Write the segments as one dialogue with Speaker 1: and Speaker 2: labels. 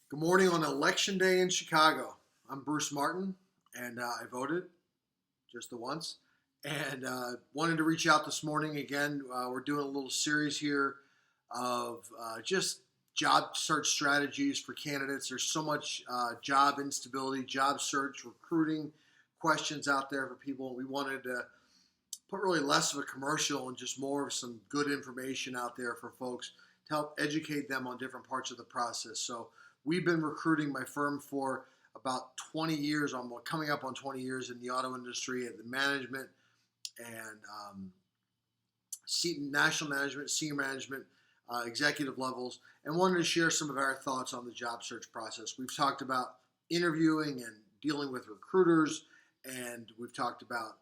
Speaker 1: Good morning on Election Day in Chicago. I'm Bruce Martin, and I voted just the once. And wanted to reach out this morning again. We're doing a little series here of just job search strategies for candidates. There's so much job instability, job search, recruiting questions out there for people. We wanted to put really less of a commercial and just more of some good information out there for folks to help educate them on different parts of the process. So we've been recruiting my firm for about 20 years, coming up on 20 years in the auto industry at the management and national management, senior management, executive levels, and wanted to share some of our thoughts on the job search process. We've talked about interviewing and dealing with recruiters, and we've talked about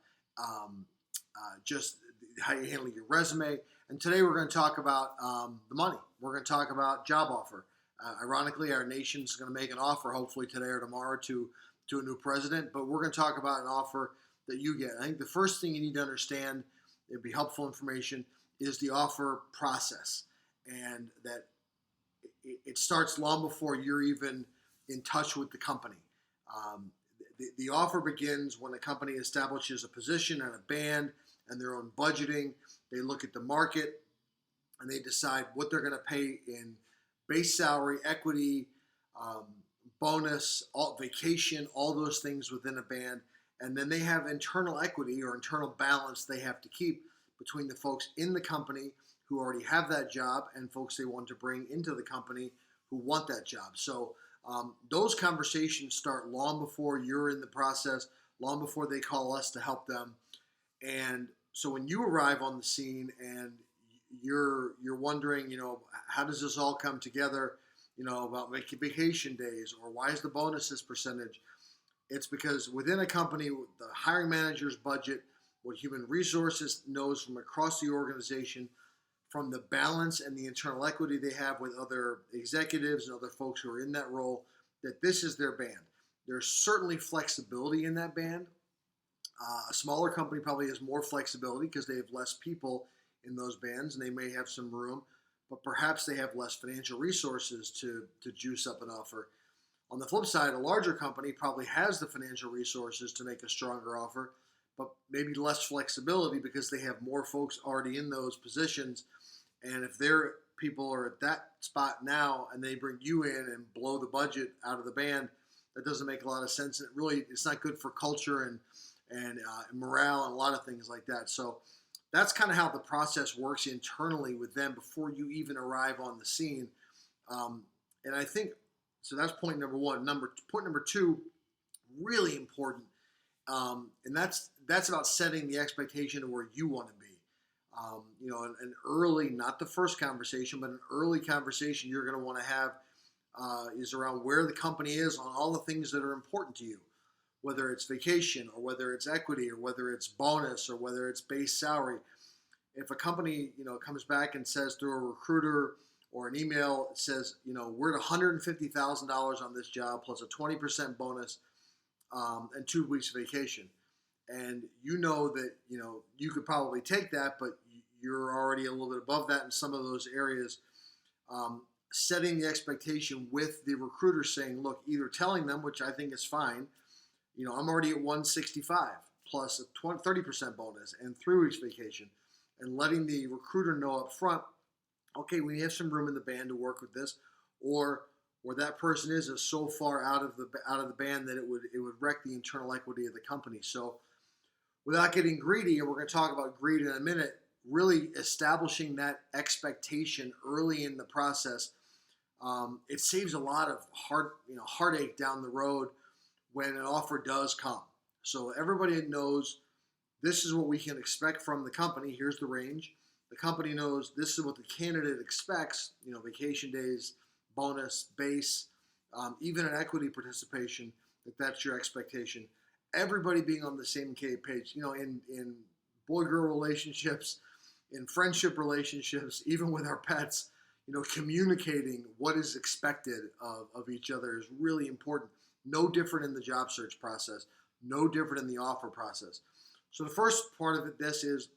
Speaker 1: just how you handle your resume. And today we're going to talk about the money. We're going to talk about job offer. Ironically, our nation's going to make an offer, hopefully today or tomorrow, to a new president. But we're going to talk about an offer that you get. I think the first thing you need to understand, it'd be helpful information, is the offer process, and that it starts long before you're even in touch with the company. The offer begins when a company establishes a position and a band and their own budgeting. They look at the market and they decide what they're going to pay in base salary, equity, bonus, vacation, all those things within a band. And then they have internal equity or internal balance they have to keep between the folks in the company who already have that job and folks they want to bring into the company who want that job. So those conversations start long before you're in the process, long before they call us to help them. And so when you arrive on the scene and you're wondering, how does this all come together, about vacation days, or why is the bonus this percentage? It's because within a company, the hiring manager's budget, what human resources knows from across the organization, from the balance and the internal equity they have with other executives and other folks who are in that role, that this is their band. There's certainly flexibility in that band. A smaller company probably has more flexibility because they have less people in those bands and they may have some room, but perhaps they have less financial resources to juice up an offer. On the flip side, a larger company probably has the financial resources to make a stronger offer, but maybe less flexibility because they have more folks already in those positions. And if their people are at that spot now and they bring you in and blow the budget out of the band, that doesn't make a lot of sense. It's not good for culture and morale and a lot of things like that. So that's kind of how the process works internally with them before you even arrive on the scene. And I think, so that's point number one. Point number two, really important, and that's about setting the expectation of where you want to be. An early, not the first conversation, but an early conversation you're going to want to have is around where the company is on all the things that are important to you, whether it's vacation or whether it's equity or whether it's bonus or whether it's base salary. If a company, comes back and says through a recruiter or an email, it says, we're at $150,000 on this job plus a 20% bonus and 2 weeks vacation. And that, you could probably take that, but you're already a little bit above that in some of those areas. Setting the expectation with the recruiter saying, look, either telling them, which I think is fine, I'm already at 165 plus a 30% bonus and 3 weeks vacation, and letting the recruiter know up front, okay, we have some room in the band to work with this, or where that person is so far out of the band that it would wreck the internal equity of the company. So without getting greedy, and we're going to talk about greed in a minute, really establishing that expectation early in the process, it saves a lot of heartache down the road when an offer does come. So everybody knows this is what we can expect from the company. Here's the range. The company knows this is what the candidate expects, vacation days, bonus, base, even an equity participation, that's your expectation. Everybody being on the same page, in boy-girl relationships, in friendship relationships, even with our pets, communicating what is expected of each other is really important. No different in the job search process, no different in the offer process. So the first part of this is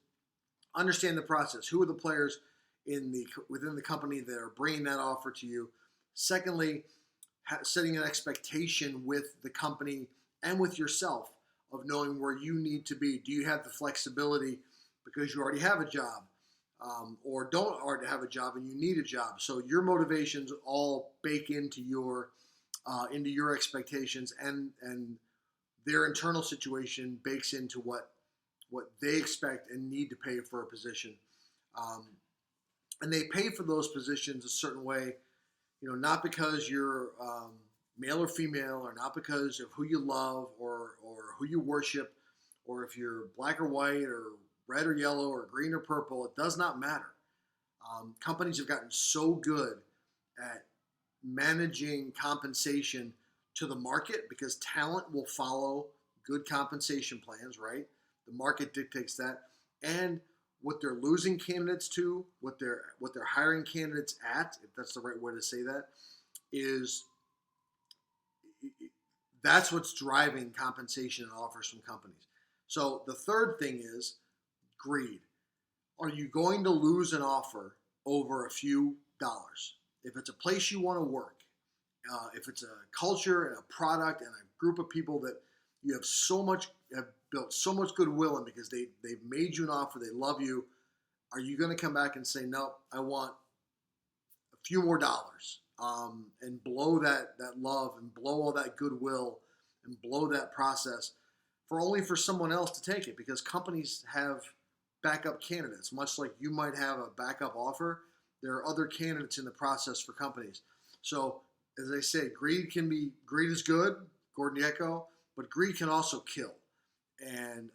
Speaker 1: understand the process. Who are the players within the company that are bringing that offer to you? Secondly, setting an expectation with the company and with yourself of knowing where you need to be. Do you have the flexibility because you already have a job, or don't already have a job and you need a job? So your motivations all bake into your expectations, and their internal situation bakes into what they expect and need to pay for a position. Um, and they pay for those positions a certain way, not because you're male or female, or not because of who you love or who you worship, or if you're black or white or red or yellow or green or purple. It does not matter. Companies have gotten so good at managing compensation to the market because talent will follow good compensation plans, right? The market dictates that. And what they're losing candidates to, what they're hiring candidates at, if that's the right way to say that, is that's what's driving compensation and offers from companies. So the third thing is greed. Are you going to lose an offer over a few dollars? If it's a place you want to work, if it's a culture and a product and a group of people that you have built so much goodwill in because they've made you an offer, they love you, are you going to come back and say, no, I want a few more dollars, and blow that love and blow all that goodwill and blow that process for someone else to take it? Because companies have backup candidates, much like you might have a backup offer. There are other candidates in the process for companies. So as I say, greed is good, Gordon Gekko, but greed can also kill. And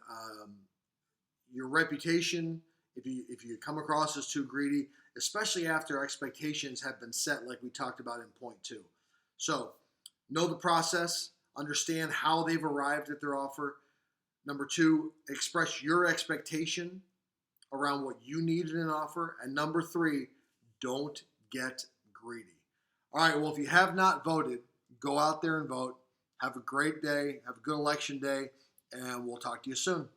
Speaker 1: your reputation, if you come across as too greedy, especially after expectations have been set, like we talked about in point 2. So know the process, understand how they've arrived at their offer. Number 2, express your expectation around what you need in an offer. And number 3, don't get greedy. All right, well, if you have not voted, go out there and vote. Have a great day. Have a good election day, and we'll talk to you soon.